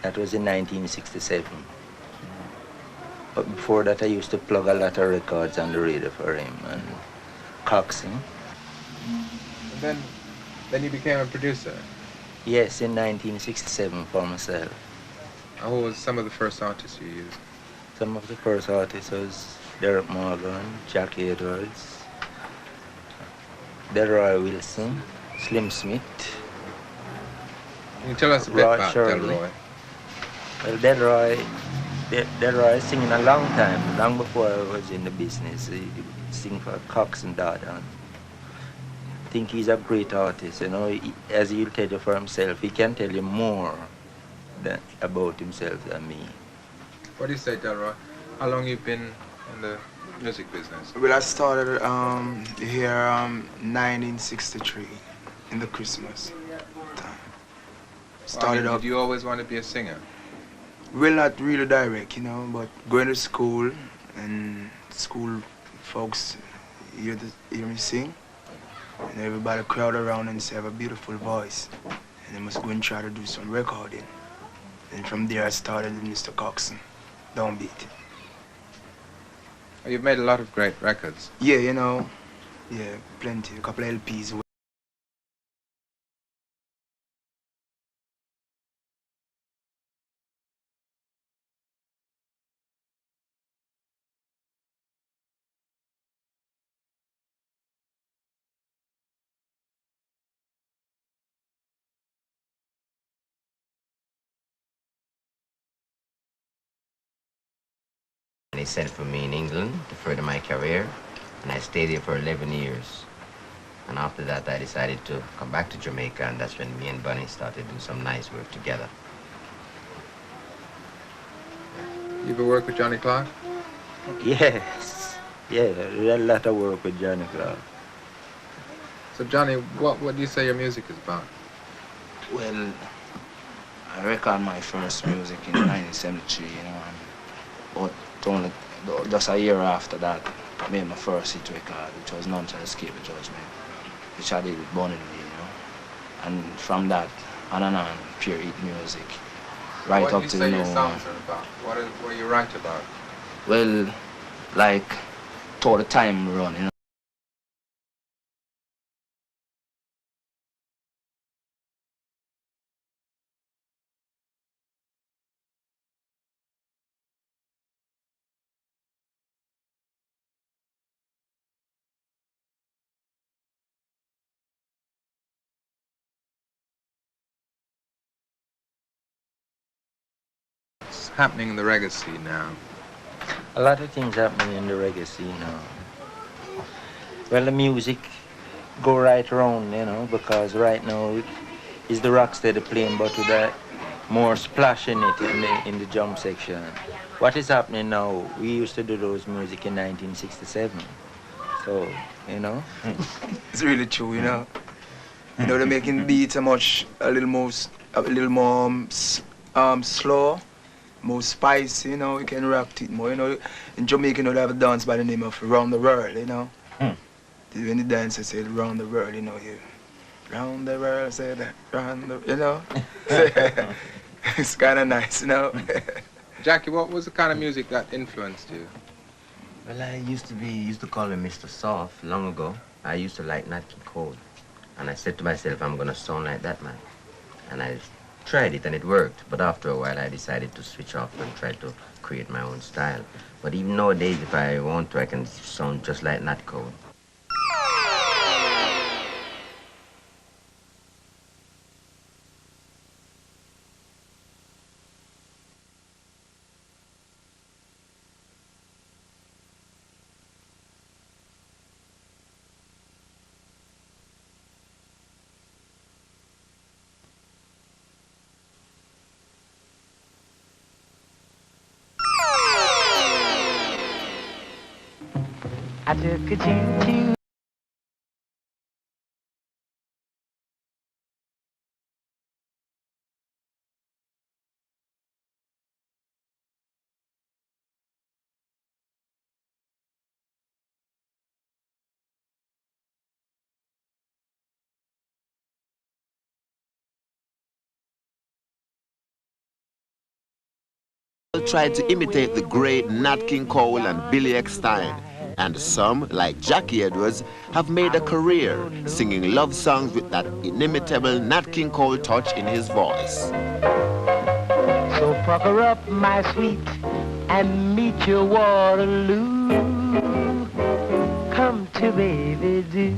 That was in 1967. But before that, I used to plug a lot of records on the radio for him and Coxsone. And then you became a producer. Yes, in 1967 for myself. And who was some of the first artists you used? Some of the first artists was Derek Morgan, Jackie Edwards, Delroy Wilson, Slim Smith, Can you tell us a bit Roy about Shirley. Delroy? Well, Delroy sing a long time, long before I was in the business. He sing for Cox and Dardan. I think he's a great artist, you know. As he'll tell you for himself, he can tell you more about himself than me. What do you say, Delroy? How long you been in the music business? Well, I started here 1963 in the Christmas time. Started Did you always want to be a singer? Well, not really direct, you know, but going to school and school folks hear me sing, and everybody crowd around and say I have a beautiful voice, and I must go and try to do some recording. And from there I started with Mr. Coxsone, Downbeat. Oh, you've made a lot of great records. Yeah, you know, yeah, plenty, a couple of LPs. And he sent for me in England to further my career, and I stayed there for 11 years. And after that, I decided to come back to Jamaica, and that's when me and Bunny started doing some nice work together. You ever work with Johnny Clark? Yes, yeah, we had a lot of work with Johnny Clark. So, Johnny, what do you say your music is about? Well, I record my first music in 1973, you know, but only just a year after that, I made my first hit record, which was None Shall Escape the Judgment, which I did with Bonnie Lee, you know. And from that, on and on, pure hit music, right what up do to you say the your new songs are about? What do you write about? Well, like, till the time run, you know. What's happening in the reggae scene now? A lot of things happening in the reggae scene now. Well, the music go right around, you know, because right now is the rocksteady playing, but with a more splash in it in the jump section. What is happening now? We used to do those music in 1967, so you know. It's really true, you know. You know, they're making beats a little more slow, more spicy, you know. You can rap it more, you know. In Jamaica, you know, they have a dance by the name of Round the World, you know. When the dancer said Round the World, you know, you round the world, say that, round the, you know. It's kind of nice, you know. Jackie, what was the kind of music that influenced you? Well, I used to call him Mr. Soft long ago. I used to like Nat King Cole. And I said to myself, I'm going to sound like that man. And I tried it and it worked. But after a while, I decided to switch off and try to create my own style. But even nowadays, if I want to, I can sound just like Nat Cole. I took a choo-choo tried to imitate the great Nat King Cole and Billy Eckstine. And some, like Jackie Edwards, have made a career singing love songs with that inimitable Nat King Cole touch in his voice. So pucker up, my sweet, and meet your Waterloo. Come to baby do.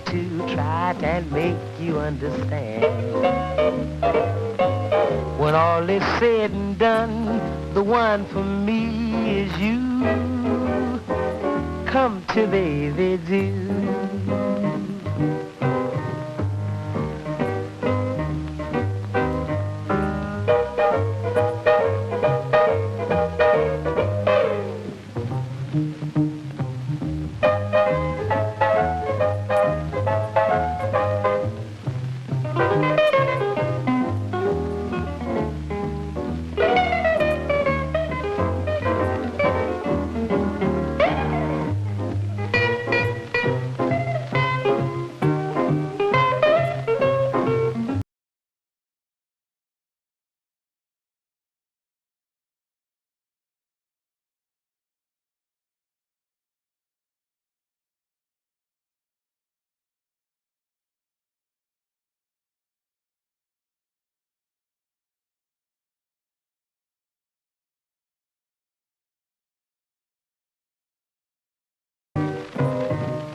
To try and make you understand. When all is said and done, the one for me is you. Come to baby do.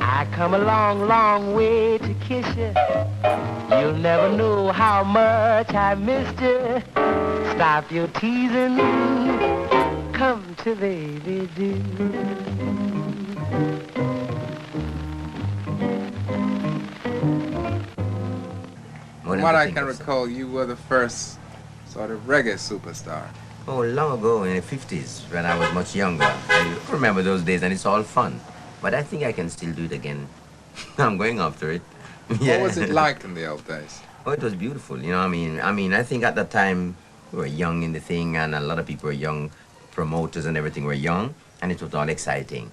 I come a long, long way to kiss you. You'll never know how much I missed you. Stop your teasing. Come to baby do. From what I can recall, you were the first sort of reggae superstar. Oh, long ago in the 50s when I was much younger. I remember those days and it's all fun. But I think I can still do it again. I'm going after it. Yeah. What was it like in the old days? Oh, it was beautiful. You know, I mean, I think at that time we were young in the thing, and a lot of people were young, promoters and everything were young, and it was all exciting.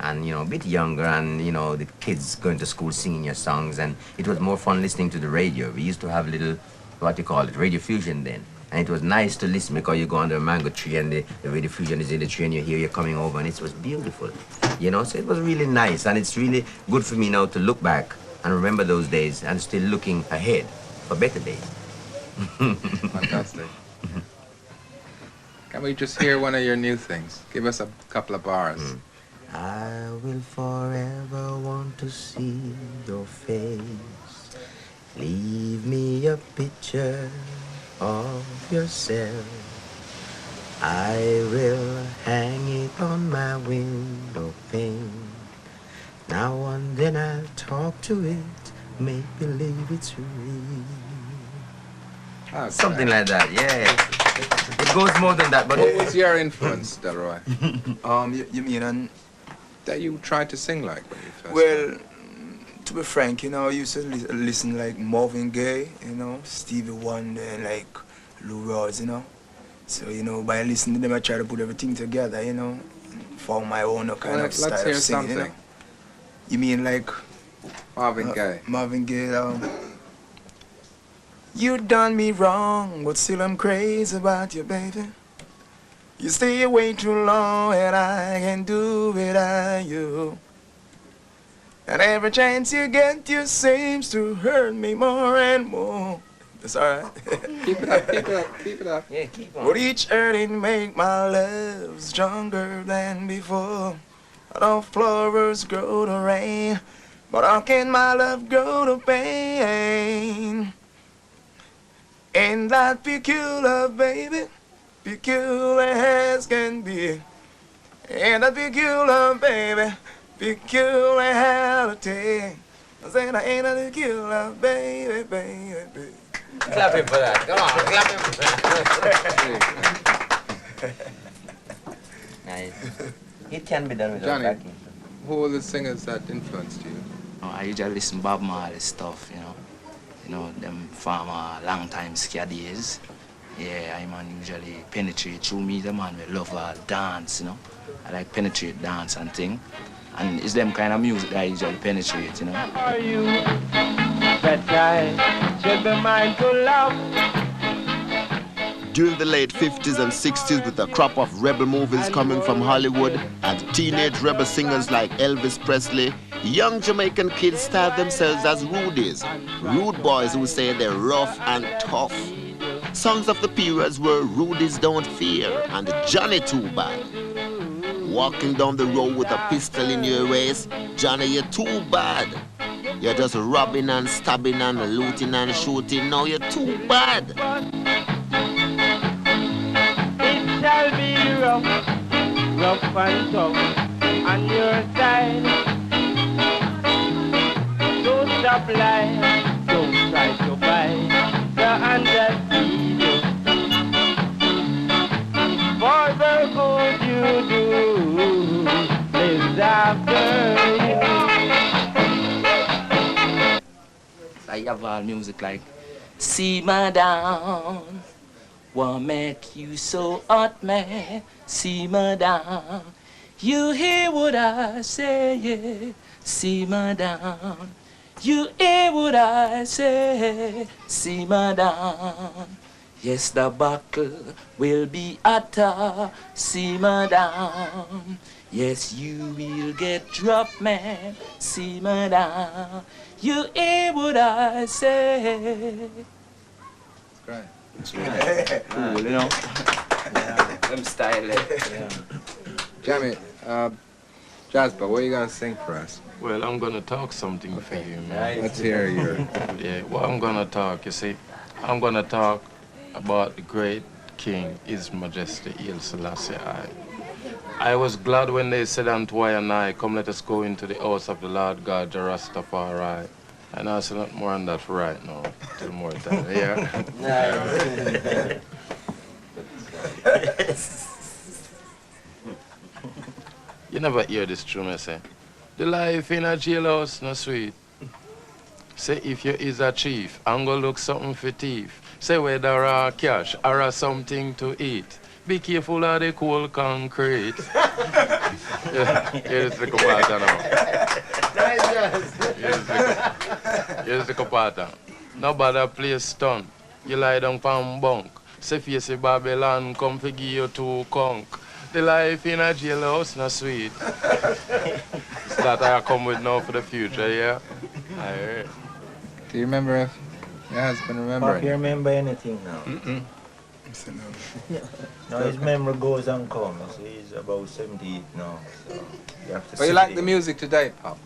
And you know, a bit younger, and you know, the kids going to school singing your songs, and it was more fun listening to the radio. We used to have little, what you call it, radio fusion then. And it was nice to listen because you go under a mango tree and the radio fusion is in the tree and you hear you coming over and it was beautiful. You know, so it was really nice and it's really good for me now to look back and remember those days and still looking ahead for better days. Fantastic. Can we just hear one of your new things? Give us a couple of bars. I will forever want to see your face. Leave me a picture of yourself. I will hang it on my window pane. Now and then I'll talk to it, make believe it's real. Okay. Something like that, yeah. It goes more than that, but what was your influence, Delroy? You mean that you tried to sing like when you first well, to be frank, you know, I used to listen like Marvin Gaye, you know, Stevie Wonder, and like Lou Rawls, you know. So, you know, by listening to them, I try to put everything together, you know, form my own kind of style let's hear of singing, something. you know. You mean like Marvin Gaye? Marvin Gaye, you done me wrong, but still I'm crazy about you, baby. You stay away too long, and I can't do without you. And every chance you get, you seems to hurt me more and more. That's all right. Keep it up, keep it up, keep it up. yeah, keep on. Would each hurting make my love stronger than before? How flowers grow to rain, but how can my love grow to pain? Ain't that peculiar, baby? Peculiar as can be. Ain't that peculiar, baby? Peculiarity. I said I ain't a peculiar, baby, baby, baby. Clap him for that. Come on, clap him for that. Nice. It can be done without Johnny. backing. who were the singers that influenced you? I usually listen to Bob Marley stuff, you know. You know, them former long time ska days. Yeah, I man usually penetrate through me, the man will love dance, you know. I like penetrate dance and thing. And it's them kind of music that I usually penetrate, you know. For you, that I should be mindful of. During the late 50s and 60s, with a crop of rebel movies coming from Hollywood and teenage rebel singers like Elvis Presley, young Jamaican kids styled themselves as rudies, rude boys who say they're rough and tough. Songs of the periods were Rudies Don't Fear and Johnny Too Bad. Walking down the road with a pistol in your waist, Johnny, you're too bad. You're just robbing and stabbing and looting and shooting, now you're too bad. It shall be rough, rough and tough on your side. Don't stop lying, don't try to fight the undefeated. For the good you do lives after you. I have all music like, see my down, what make you so hot, man? See my down, you hear what I say, yeah. See my down, you hear what I say, see my down. Yes, the buckle will be hotter, see my down. Yes, you will get dropped, man, see my down. You hear what I say. Great. Cool, you know. Yeah. Them style it. Yeah. Jamie, Jasper, what are you gonna sing for us? Well, I'm gonna talk something for you, man. Let's hear your... Yeah, well, I'm gonna talk, you see. I'm gonna talk about the great King, His Majesty Haile Selassie I. I was glad when they said unto I and I, come let us go into the house of the Lord God, the Rastafari. And I say not more on that for right now, till more time, yeah? You never hear this true, me say. The life in a jailhouse no sweet. Say if you is a chief, I'm gonna look something for thief. Say whether cash or something to eat. Be careful of the cold concrete. Here's the compata now. Here's the compata. Nobody play stunt. You lie down from bunk. Say face the Babylon, come for give you 2 conch. The life in a jailhouse no sweet. It's that I come with now for the future, yeah? I heard. Do you remember if your husband remember Pop, you remember anything now? No, his memory goes and comes. So he's about 78 now. So you have to But you like the music today, Pop?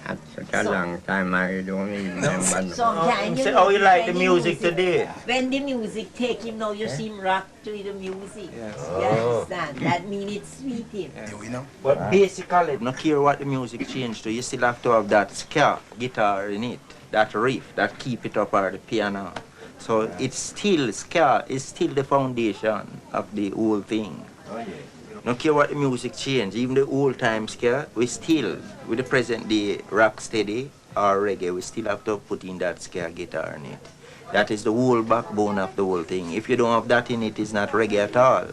That's such a long time I don't even remember. Sometimes how you like the music today? When the music take him now, you see him rock to the music. Yes. You understand? That means it's sweet him. Do we know? But basically, no care what the music changed to, you still have to have that ska guitar in it, that riff, that keep it up, or the piano. So it's still ska, it's still the foundation of the whole thing. No care what the music change, even the old time ska, we still, with the present day rock steady or reggae, we still have to put in that ska guitar in it. That is the whole backbone of the whole thing. If you don't have that in it, it's not reggae at all.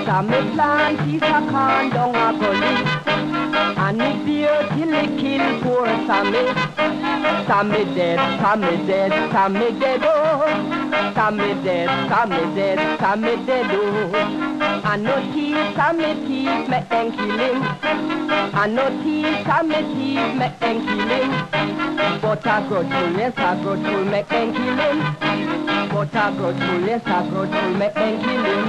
Some plant is a corn down a gully, and it beer till it kill poor Sammy. Sammy dead, Sammy dead, Sammy dead, oh. Sammy dead, Sammy dead, Sammy dead, oh. And no teeth, Sammy teeth, make them kill him. And no teeth, Sammy teeth, make them kill him. But a grudgeful, yes, a grudgeful, make them kill him. But a grudgeful, yes, a grudgeful, make them kill him.